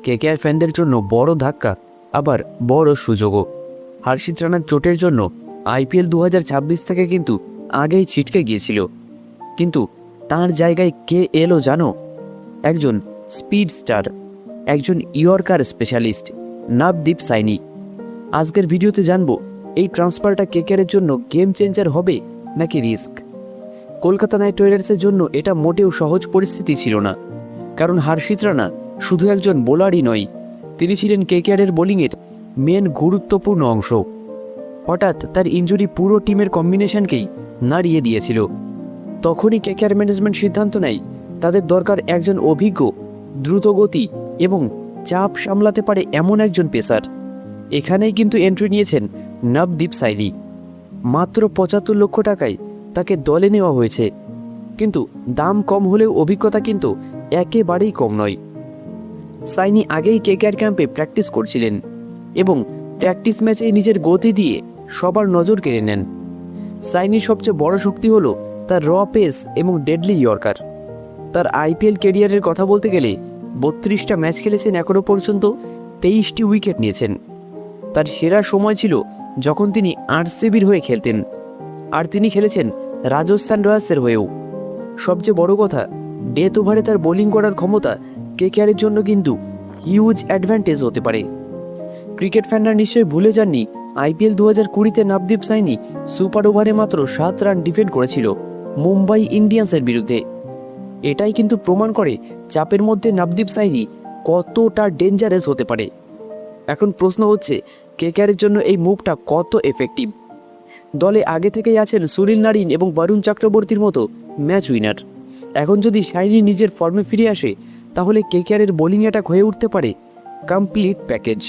KKR ফ্যানদের জন্য বড় ধাক্কা, আবার বড় সুযোগও। হর্ষিত রানার চোটের জন্য আইপিএল 2026 থেকে কিন্তু আগেই ছিটকে গিয়েছিল, কিন্তু তার জায়গায় কে এলো জানো? একজন স্পিড স্টার, একজন ইয়র্কার স্পেশালিস্ট, নবদীপ সাইনি। আজকের ভিডিওতে জানবো এই ট্রান্সফারটা কেকেআরের জন্য গেম চেঞ্জার হবে নাকি রিস্ক। কলকাতা নাইট রাইডার্সের জন্য এটা মোটেও সহজ পরিস্থিতি ছিল না, কারণ হর্ষিত রানা শুধু একজন বোলারই নয়, তিনি ছিলেন কেকেআরের বোলিংয়ের মেন গুরুত্বপূর্ণ অংশ। হঠাৎ তার ইনজুরি পুরো টিমের কম্বিনেশনকেই নাড়িয়ে দিয়েছিল। তখনই কেকেআর ম্যানেজমেন্ট সিদ্ধান্ত নেয় তাদের দরকার একজন অভিজ্ঞ, দ্রুতগতি এবং চাপ সামলাতে পারে এমন একজন পেসার। এখানেই কিন্তু এন্ট্রি নিয়েছেন নবদীপ সাইনি। মাত্র 75 লক্ষ টাকায় তাকে দলে নেওয়া হয়েছে, কিন্তু দাম কম হলেও অভিজ্ঞতা কিন্তু একেবারেই কম নয়। সাইনি আগেই কেকেআর ক্যাম্পে প্র্যাকটিস করছিলেন এবং প্র্যাকটিস ম্যাচে নিজের গতি দিয়ে সবার নজর কেড়ে নেন। সাইনির সবচেয়ে বড় শক্তি হলো তার র পেস এবং ডেডলি ইয়র্কার। তার আইপিএল ক্যারিয়ারের কথা বলতে গেলে 32টা ম্যাচ খেলেছেন, এখনও পর্যন্ত 23টি উইকেট নিয়েছেন। তার সেরা সময় ছিল যখন তিনি আরসিবির হয়ে খেলতেন, আর তিনি খেলেছেন রাজস্থান রয়্যালসের হয়েও। সবচেয়ে বড় কথা, ডেথ ওভারে তার বোলিং করার ক্ষমতা কেকেআরের জন্য কিন্তু হিউজ অ্যাডভান্টেজ হতে পারে। ক্রিকেট ফ্যানরা নিশ্চয়ই ভুলে যাননি আইপিএল 2020-তে নবদীপ সাইনি সুপার ওভারে মাত্র 7 রান ডিফেন্ড করেছিল মুম্বাই ইন্ডিয়ান্সের বিরুদ্ধে। এটাই কিন্তু প্রমাণ করে চাপের মধ্যে নবদীপ সাইনি কতটা ডেঞ্জারাস হতে পারে। এখন প্রশ্ন হচ্ছে, কেকেআরের জন্য এই মুভটা কত এফেক্টিভ? দলে আগে থেকেই আছেন সুনীল নারিন এবং বরুণ চক্রবর্তীর মতো ম্যাচ উইনার। এখন যদি সাইনি নিজের ফর্মে ফিরে আসে, তাহলে কেকেআরের বোলিং অ্যাটাক হয়ে উঠতে পারে কমপ্লিট প্যাকেজ।